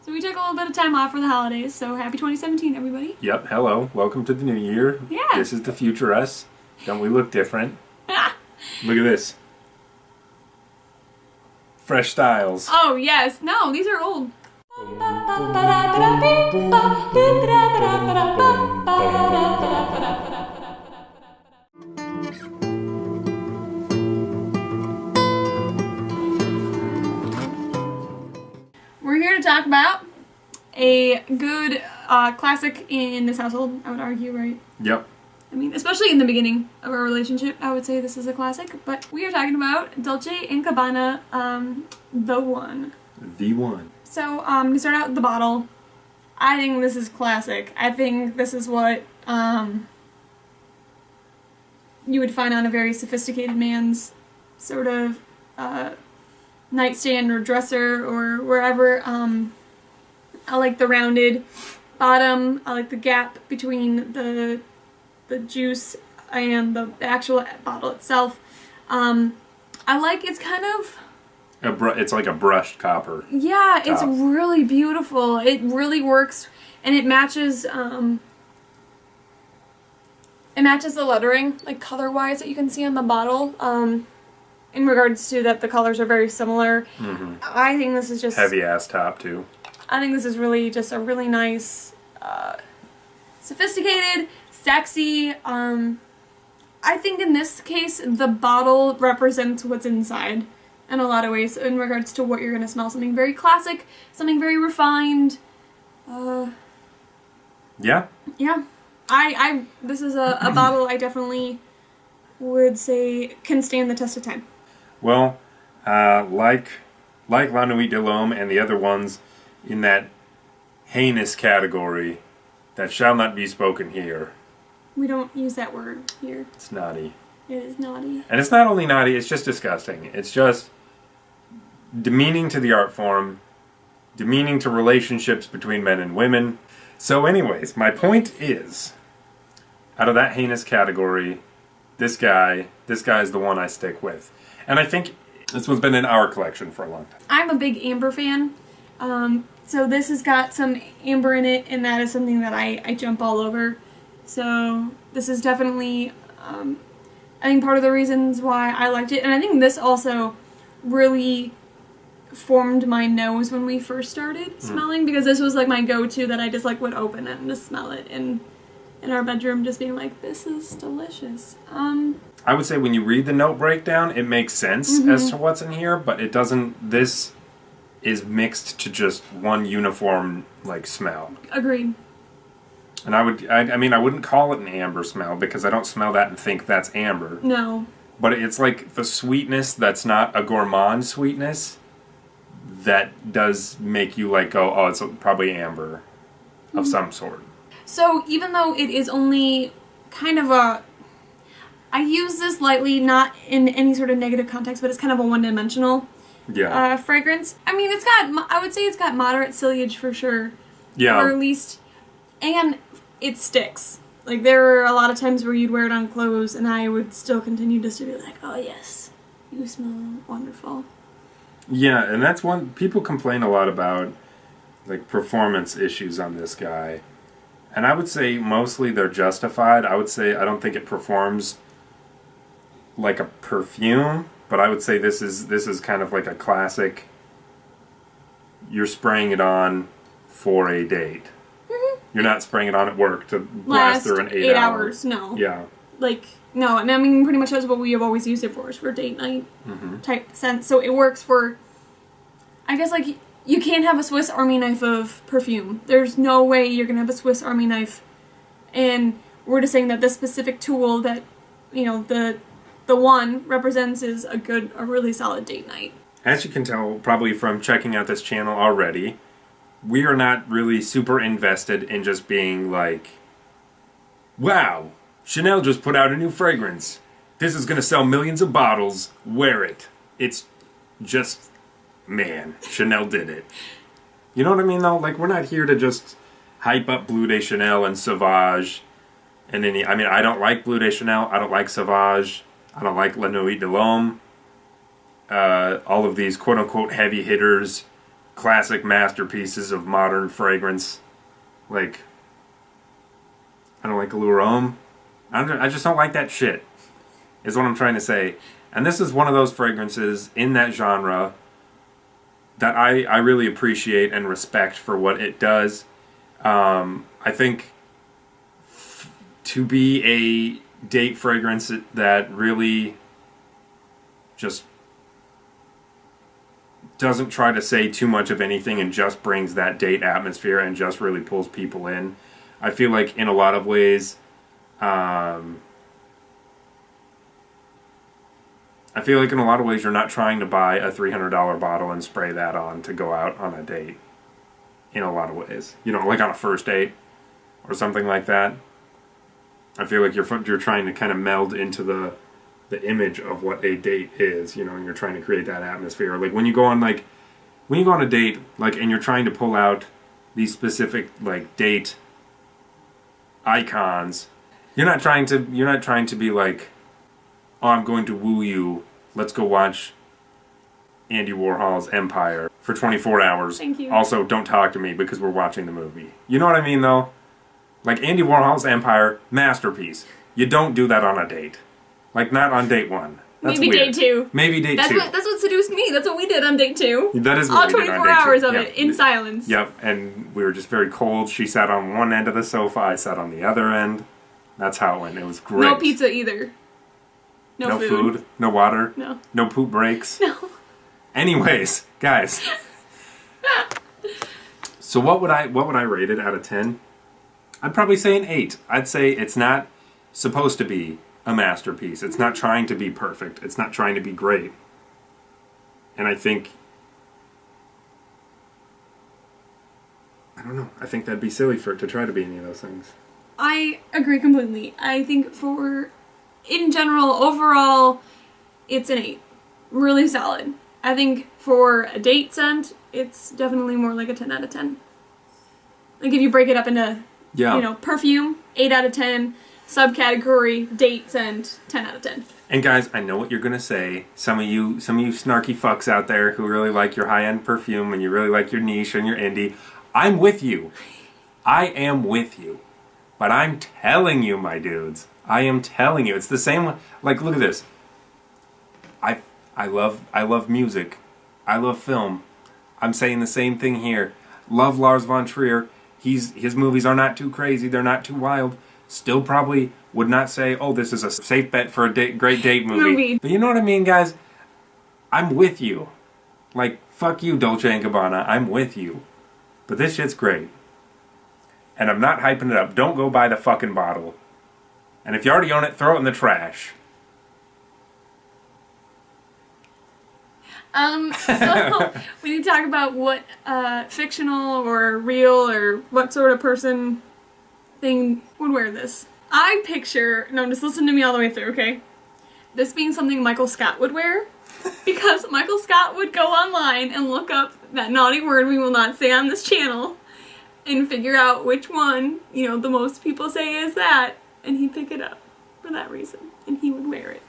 So we took a little bit of time off for the holidays, so happy 2017, everybody. Yep, hello. Welcome to the new year. Yeah. This is the future us. Don't we look different? Look at this. Fresh styles. Oh, yes. No, these are old. We're here to talk about a good classic in this household, I would argue, right? Yep. I mean, especially in the beginning of our relationship, I would say this is a classic. But we are talking about Dolce and Gabanna, The One. The One. So, to start out with the bottle, I think this is classic. I think this is what you would find on a very sophisticated man's sort of nightstand or dresser or wherever. I like the rounded bottom. I like the gap between the juice and the actual bottle itself. I like it's kind of... It's like a brushed copper. Yeah, top. It's really beautiful. It really works, and it matches the lettering, like color-wise, that you can see on the bottle. In regards to that, the colors are very similar. Mm-hmm. I think this is just... Heavy-ass top, too. I think this is really just a really nice, sophisticated, sexy, I think in this case, the bottle represents what's inside in a lot of ways in regards to what you're going to smell. Something very classic, something very refined. Yeah? Yeah. This is a bottle I definitely would say can stand the test of time. Well, like La Nuit de l'Homme and the other ones in that heinous category that shall not be spoken here. We don't use that word here. It's naughty. It is naughty. And it's not only naughty, it's just disgusting. It's just demeaning to the art form, demeaning to relationships between men and women. So anyways, my point is, out of that heinous category, this guy is the one I stick with. And I think this one's been in our collection for a long time. I'm a big amber fan. So this has got some amber in it, and that is something that I jump all over. So this is definitely, I think, part of the reasons why I liked it. And I think this also really formed my nose when we first started smelling, because this was like my go-to that I just like would open it and just smell it in our bedroom, just being like, this is delicious. I would say when you read the note breakdown, it makes sense as to what's in here, but it doesn't. This is mixed to just one uniform like smell. Agreed. And I mean, I wouldn't call it an amber smell because I don't smell that and think that's amber. No. But it's like the sweetness that's not a gourmand sweetness that does make you like go, oh, it's probably amber of some sort. So even though it is only kind of I use this lightly, not in any sort of negative context, but it's kind of a one-dimensional fragrance. I mean, I would say it's got moderate sillage for sure. Yeah. Or at least, and it sticks. Like, there are a lot of times where you'd wear it on clothes, and I would still continue just to be like, oh yes, you smell wonderful. Yeah, and that's one, people complain a lot about, like, performance issues on this guy. And I would say mostly they're justified. I would say I don't think it performs like a perfume, but I would say this is kind of like a classic, you're spraying it on for a date. You're not spraying it on at work to last through an 8 hours. No. Yeah. Like, no, and I mean, pretty much that's what we have always used it for, is for date night type sense. So it works for, I guess, like, you can't have a Swiss Army knife of perfume. There's no way you're going to have a Swiss Army knife. And we're just saying that this specific tool that, you know, the one represents is a really solid date night. As you can tell, probably from checking out this channel already, we are not really super invested in just being like, wow, Chanel just put out a new fragrance. This is going to sell millions of bottles. Wear it. It's just, man, Chanel did it. You know what I mean, though? Like, we're not here to just hype up Bleu de Chanel and Sauvage. And any, I mean, I don't like Bleu de Chanel. I don't like Sauvage. I don't like La Nuit de l'Homme. All of these quote-unquote heavy hitters classic masterpieces of modern fragrance. Like, I don't like Allure Homme. I just don't like that shit, is what I'm trying to say. And this is one of those fragrances in that genre that I really appreciate and respect for what it does. I think to be a date fragrance that really just doesn't try to say too much of anything and just brings that date atmosphere and just really pulls people in. I feel like in a lot of ways, you're not trying to buy a $300 bottle and spray that on to go out on a date. In a lot of ways, you know, like on a first date or something like that. I feel like you're trying to kind of meld into the image of what a date is, you know, and you're trying to create that atmosphere. Like when you go on a date, like, and you're trying to pull out these specific like date icons. You're not trying to be like, oh, I'm going to woo you. Let's go watch Andy Warhol's Empire for 24 hours. Thank you. Also, don't talk to me because we're watching the movie. You know what I mean, though? Like, Andy Warhol's Empire, masterpiece. You don't do that on a date. Like, not on date one. That's Maybe weird. date two. Maybe date two. That's what seduced me. That's what we did on date two. That is what all we did on 24 date hours two. of Yep. it, in silence. Yep, and we were just very cold. She sat on one end of the sofa, I sat on the other end. That's how it went. It was great. No pizza either. No food. No water. No. No poop breaks. No. Anyways, guys. So what would I rate it out of 10? I'd probably say an 8. I'd say it's not supposed to be a masterpiece. It's not trying to be perfect. It's not trying to be great. And I think, I don't know, I think that'd be silly for it to try to be any of those things. I agree completely. I think in general, overall, it's an 8. Really solid. I think for a date scent, it's definitely more like a 10 out of 10. Like if you break it up into, perfume, 8 out of 10, subcategory, date scent, 10 out of 10. And guys, I know what you're gonna say. Some of you snarky fucks out there who really like your high-end perfume and you really like your niche and your indie. I'm with you. I am with you. But I'm telling you, my dudes. I am telling you. It's the same. Like, look at this. I love music. I love film. I'm saying the same thing here. Love Lars von Trier. His movies are not too crazy. They're not too wild. Still probably would not say, oh, this is a safe bet for a great date movie. But you know what I mean, guys? I'm with you. Like, fuck you, Dolce & Gabbana. I'm with you. But this shit's great. And I'm not hyping it up. Don't go buy the fucking bottle. And if you already own it, throw it in the trash. So we need to talk about what fictional or real or what sort of person thing would wear this. I picture, no, just listen to me all the way through, okay? This being something Michael Scott would wear, because Michael Scott would go online and look up that naughty word we will not say on this channel and figure out which one, the most people say is that, and he'd pick it up for that reason, and he would wear it.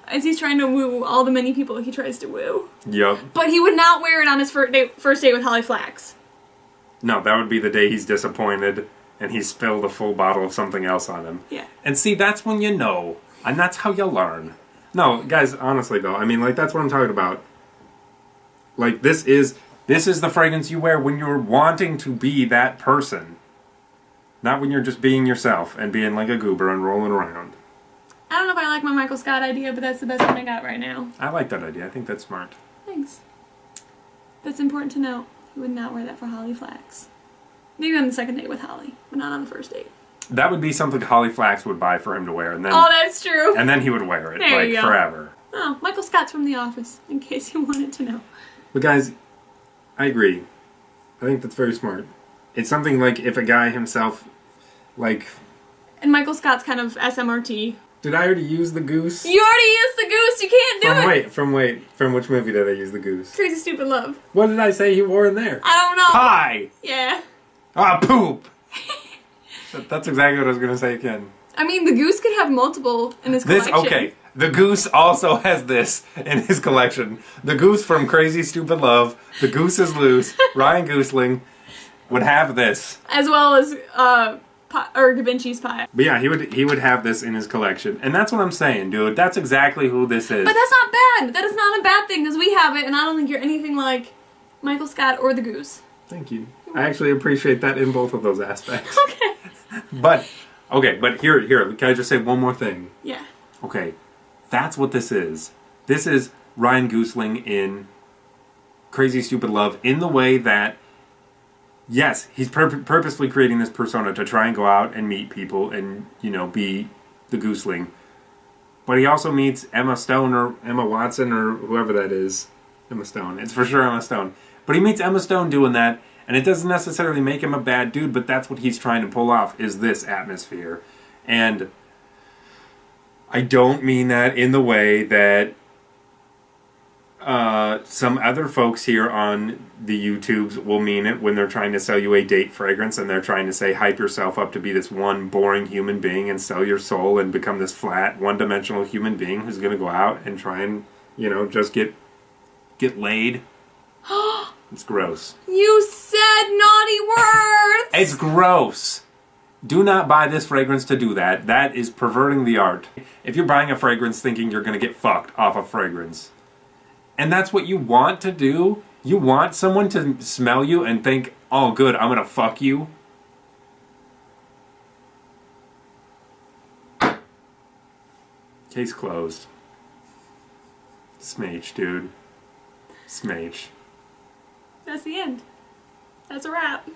As he's trying to woo all the many people he tries to woo. Yep. But he would not wear it on his first date with Holly Flax. No, that would be the day he's disappointed and he spilled a full bottle of something else on him. Yeah. And see, that's when you know. And that's how you learn. No, guys, honestly though, I mean, like, that's what I'm talking about. Like, this is the fragrance you wear when you're wanting to be that person. Not when you're just being yourself and being like a goober and rolling around. I don't know if I like my Michael Scott idea, but that's the best one I got right now. I like that idea. I think that's smart. Thanks. That's important to note. He would not wear that for Holly Flax. Maybe on the second date with Holly, but not on the first date. That would be something Holly Flax would buy for him to wear, and then oh, that's true. And then he would wear it there you go. Forever. Oh, Michael Scott's from The Office, in case you wanted to know. But guys, I agree. I think that's very smart. It's something like if a guy himself, like... And Michael Scott's kind of SMRT. Did I already use the goose? You already used the goose! You can't do it! From which movie did I use the goose? Crazy Stupid Love. What did I say he wore in there? I don't know. Pie! Yeah. Ah, poop! That's exactly what I was going to say again. I mean, the goose could have multiple in his collection. Okay, The Goose also has this in his collection. The Goose from Crazy Stupid Love, The Goose is Loose, Ryan Goosling would have this. As well as Da Vinci's pie. But yeah, he would have this in his collection. And that's what I'm saying, dude. That's exactly who this is. But that's not bad. That is not a bad thing, because we have it, and I don't think you're anything like Michael Scott or the Goose. Thank you. I actually appreciate that in both of those aspects. Okay. But here, can I just say one more thing? Yeah. Okay, that's what this is. This is Ryan Goosling in Crazy Stupid Love in the way that, yes, he's purposely creating this persona to try and go out and meet people and, be the Goosling. But he also meets Emma Stone or Emma Watson or whoever that is. Emma Stone. It's for sure Emma Stone. But he meets Emma Stone doing that, and it doesn't necessarily make him a bad dude, but that's what he's trying to pull off, is this atmosphere. And I don't mean that in the way that some other folks here on the YouTubes will mean it when they're trying to sell you a date fragrance and they're trying to say, hype yourself up to be this one boring human being and sell your soul and become this flat, one-dimensional human being who's going to go out and try and, just get laid. It's gross. You said naughty words! It's gross. Do not buy this fragrance to do that. That is perverting the art. If you're buying a fragrance thinking you're going to get fucked off a fragrance, and that's what you want to do, you want someone to smell you and think, oh good, I'm going to fuck you. Case closed. Smage, dude. Smage. That's the end. That's a wrap.